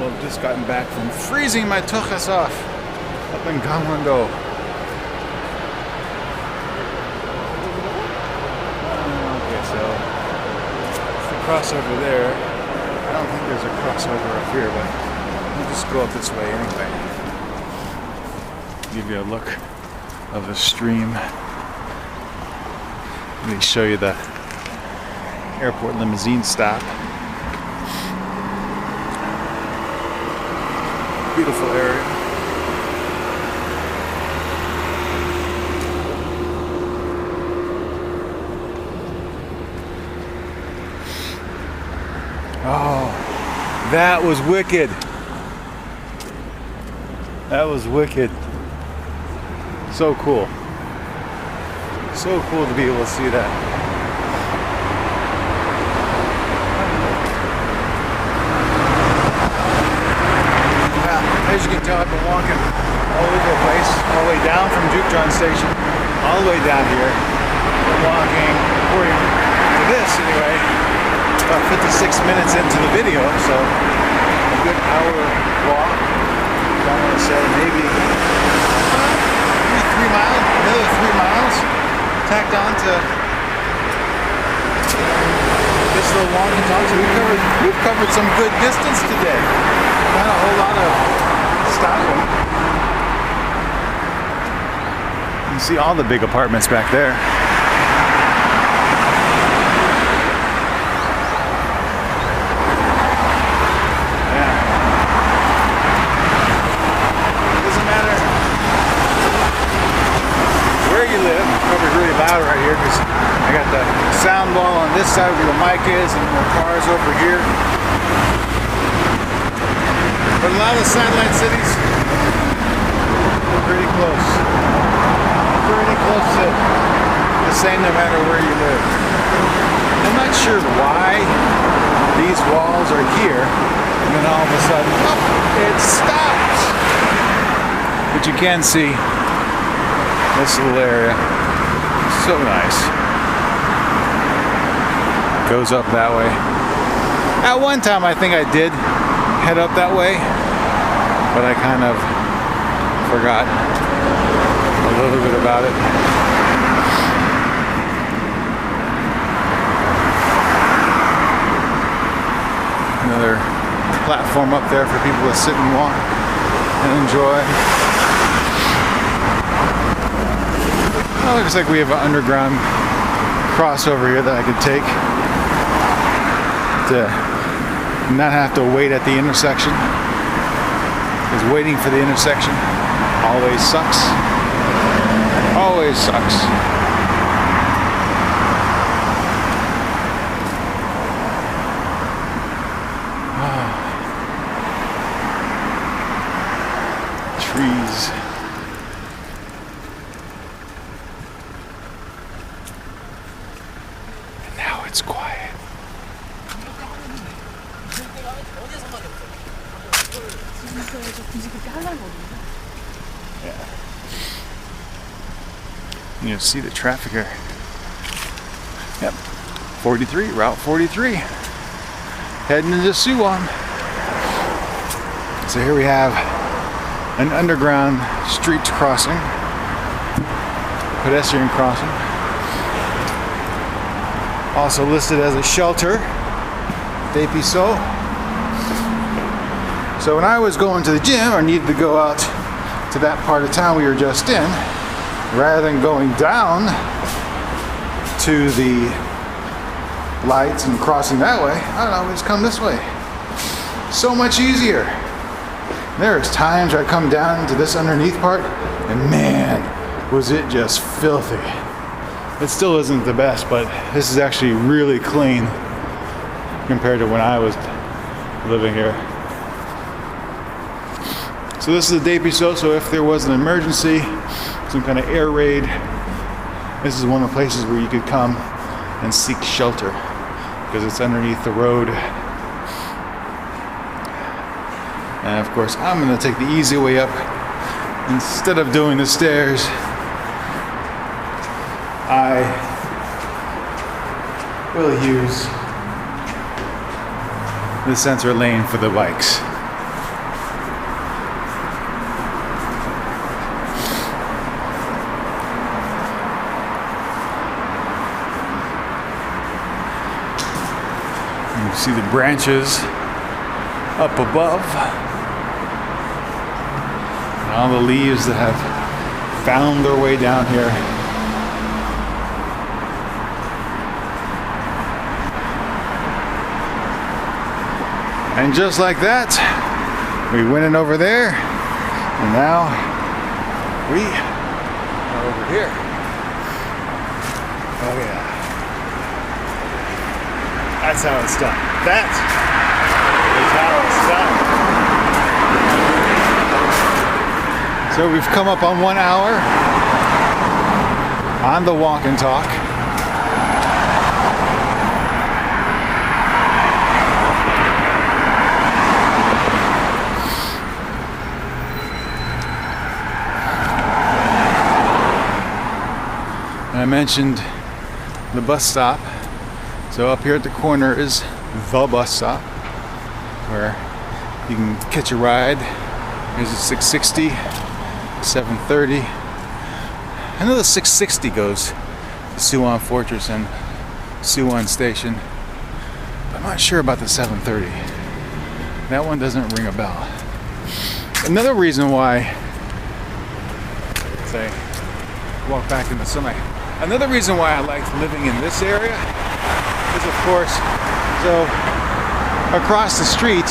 Well, I've just gotten back from freezing my tuchas off up in Gyeonggi-do. Okay, so it's the crossover there. I don't think there's a crossover up here, but we'll just go up this way anyway. Give you a look of the stream. Let me show you the airport limousine stop. Beautiful area. That was wicked. That was wicked. So cool. So cool to be able to see that. As you can tell, I've been walking all over the place, all the way down from Jukjeon Station, all the way down here. I'm walking, according to this anyway, about 56 minutes into the video, so a good hour walk. I want to say maybe 3 miles, another 3 miles, tacked on to this little walking talk. So we've covered some good distance today. Not a whole lot of stopping. You see all the big apartments back there. Yeah. Doesn't matter where you live. It's probably really loud right here because I got the sound wall on this side where the mic is and the cars over here. But a lot of the satellite cities are pretty close. Pretty close to the same no matter where you live. I'm not sure why these walls are here and then all of a sudden, oh, it stops. But you can see this little area. So nice. Goes up that way. At one time I think I did head up that way, but I kind of forgot a little bit about it. Another platform up there for people to sit and walk and enjoy. Well, looks like we have an underground crossover here that I could take to not have to wait at the intersection, because waiting for the intersection always sucks. Always sucks. Trees. And now it's quiet. Yeah. You see the traffic here. Yep. 43, Route 43. Heading into Suwon. So here we have an underground street crossing. Pedestrian crossing. Also listed as a shelter. Daepiso. So when I was going to the gym or needed to go out to that part of town we were just in, rather than going down to the lights and crossing that way, I don't know, we just come this way. So much easier. There's times I come down to this underneath part and man, was it just filthy. It still isn't the best, but this is actually really clean compared to when I was living here. So this is the Daepiso, so if there was an emergency, some kind of air raid, this is one of the places where you could come and seek shelter because it's underneath the road. And of course, I'm going to take the easy way up. Instead of doing the stairs, I will use the center lane for the bikes. You see the branches up above and all the leaves that have found their way down here. And just like that, we went in over there, and now we are over here. Oh yeah. That's how it's done. That is how it's So we've come up on 1 hour on the walk and talk. And I mentioned the bus stop. So up here at the corner is the bus stop where you can catch a ride. Here's a 660, 730. I know the 660 goes to Suwon Fortress and Suwon Station, but I'm not sure about the 730. That one doesn't ring a bell. Another reason why, say, walk back in the semi. Another reason why I liked living in this area is, of course, so across the street,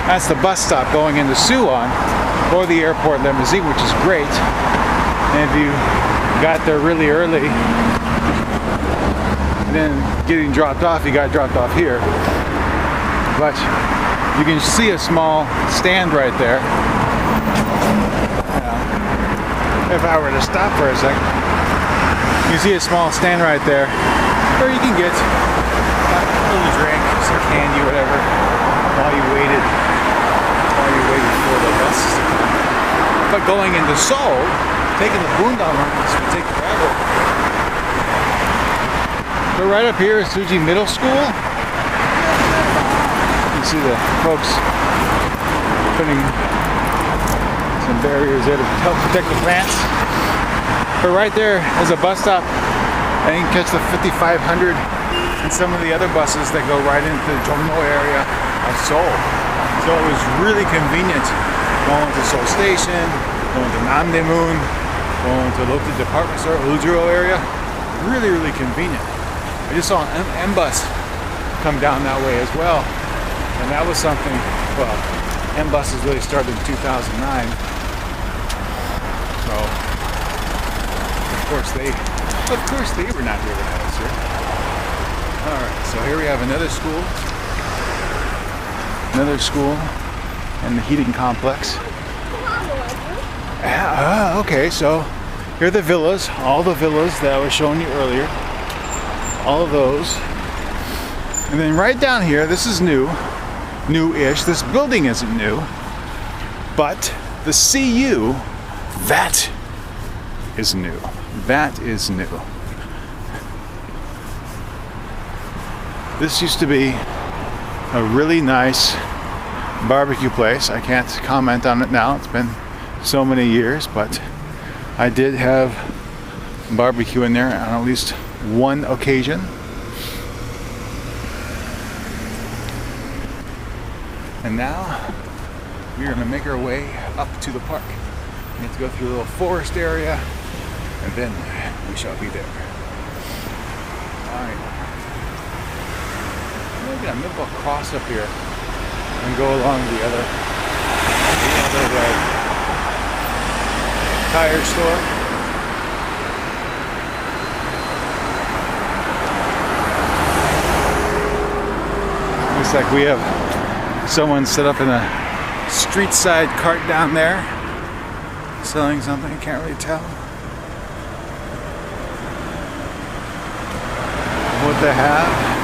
that's the bus stop going into Suwon, or the airport limousine, which is great. And if you got there really early, and then getting dropped off, you got dropped off here. But you can see a small stand right there. If I were to stop for a second, you see a small stand right there where you can get a little drink, some candy, whatever, while you waited for the bus to come. But going into Seoul, taking the Bundang runs would take forever. So right up here is Suji Middle School. You see the folks putting some barriers there to help protect the plants. But right there is a bus stop, and you can catch the 5500 and some of the other buses that go right into the Gyeonggi-do area of Seoul. So it was really convenient going to Seoul Station, going to Namdaemun, going to local department store, Ujiro area. Really, really convenient. I just saw an M-bus come down that way as well, and that was something. Well, M-buses really started in 2009. So, of course they were not here when I was here. Alright, so here we have another school in the heating complex. Okay, so here are the villas, all the villas that I was showing you earlier. All of those. And then right down here, this is new-ish. This building isn't new, but the CU, that is new. That is new. This used to be a really nice barbecue place. I can't comment on it now. It's been so many years, but I did have barbecue in there on at least one occasion. And now we're going to make our way up to the park. We have to go through a little forest area, and then we shall be there. Alright. Maybe I'm going to cross up here and go along the other tire store. Looks like we have someone set up in a street side cart down there selling something. I can't really tell what they have.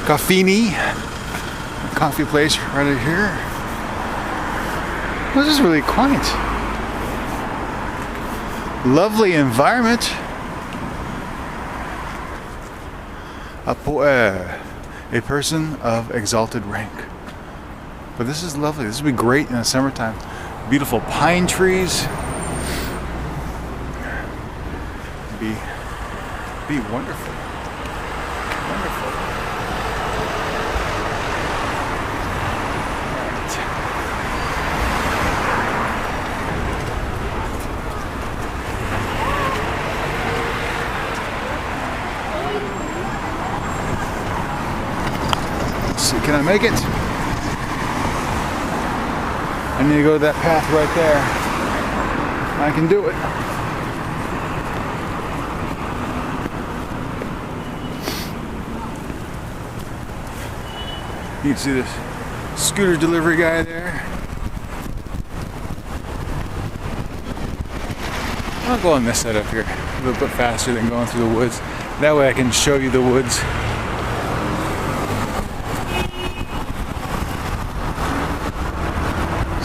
Coffini, coffee place right here. This is really quaint. Lovely environment. A person of exalted rank. But this is lovely. This would be great in the summertime. Beautiful pine trees. Be wonderful. Wonderful. Can I make it? I need to go to that path right there. I can do it. You can see this scooter delivery guy there. I'll go on this side up here a little bit faster than going through the woods. That way I can show you the woods.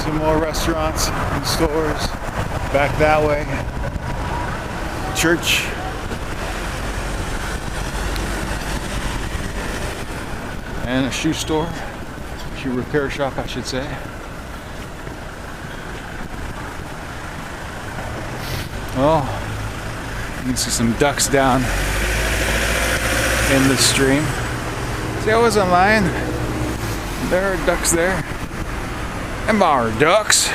Some more restaurants and stores back that way. Church. And a shoe store. Shoe repair shop, I should say. Oh, you can see some ducks down in the stream. See, I wasn't lying. There are ducks there. And more ducks.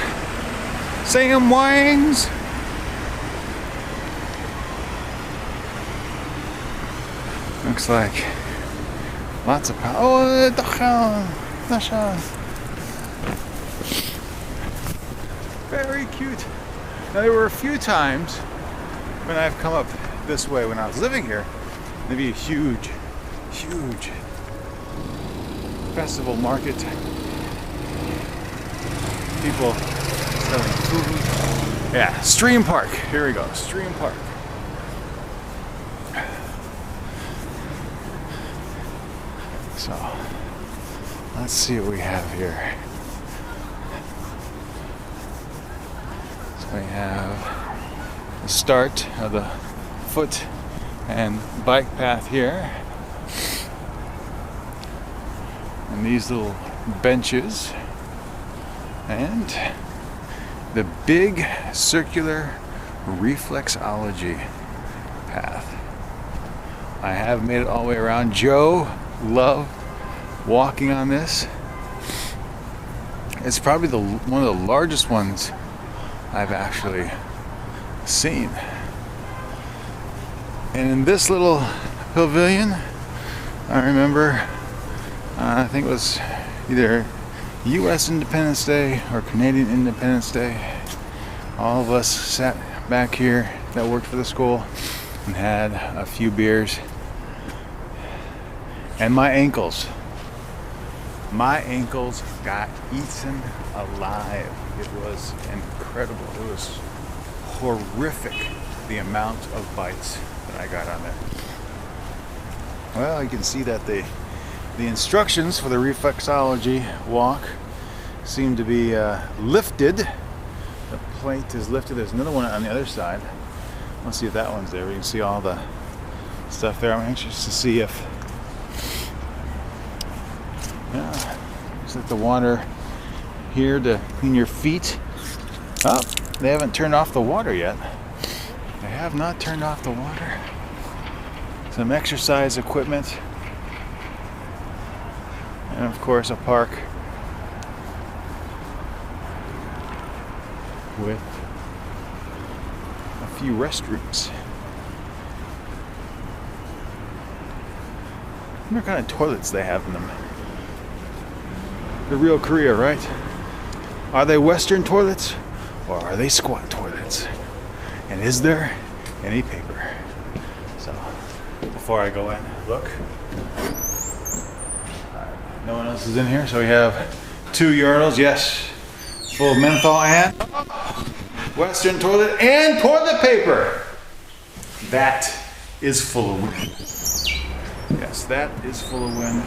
Sam Wangs. Looks like lots of very cute. Now there were a few times when I've come up this way when I was living here. There'd be a huge festival market. People selling food. Yeah, Stream Park. Here we go, Stream Park. So, let's see what we have here. So we have the start of the foot and bike path here. And these little benches. And the big circular reflexology path. I have made it all the way around. Joe loved walking on this. It's probably one of the largest ones I've actually seen. And in this little pavilion, I remember, I think it was either US Independence Day or Canadian Independence Day. All of us sat back here that worked for the school and had a few beers. And my ankles got eaten alive. It was incredible. It was horrific, the amount of bites that I got on there. Well, you can see that the instructions for the reflexology walk seem to be lifted. The plate is lifted. There's another one on the other side. Let's see if that one's there. We can see all the stuff there. I'm anxious to see if just like the water here to clean your feet. Oh, they haven't turned off the water yet. They have not turned off the water. Some exercise equipment. And of course a park with a few restrooms. I wonder what kind of toilets they have in them. The real Korea, right? Are they Western toilets or are they squat toilets? And is there any paper? So, before I go in, look. No one else is in here, so we have 2 urinals, yes, full of menthol and Western toilet and toilet paper. That is full of wind. Yes, that is full of wind.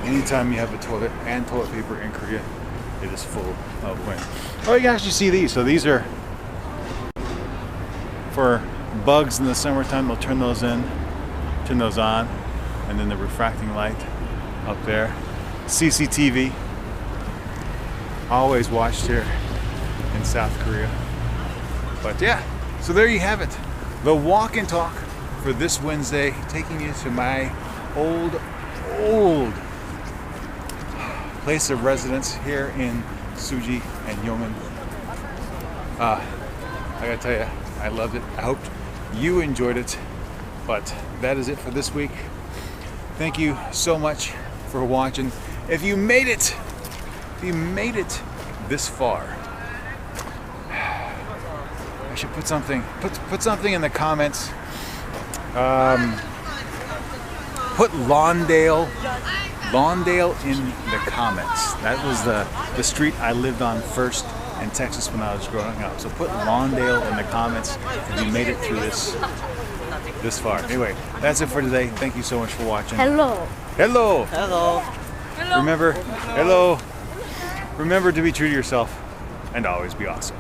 Anytime you have a toilet and toilet paper in Korea, it is full of wind. Oh, you can actually see these. So these are for bugs in the summertime. They'll turn those on, and then the refracting light up there. CCTV, always watched here in South Korea. But yeah, so there you have it. The walk and talk for this Wednesday, taking you to my old place of residence here in Suji and Yong-in. I gotta tell you, I loved it. I hope you enjoyed it. But that is it for this week. Thank you so much for watching. If you made it this far, I should put something in the comments. Put Lawndale Lawndale in the comments. That was the street I lived on first in Texas when I was growing up. So put Lawndale in the comments if you made it through this far. Anyway, that's it for today. Thank you so much for watching. Hello. Hello. Hello. Remember, hello. Remember to be true to yourself and always be awesome.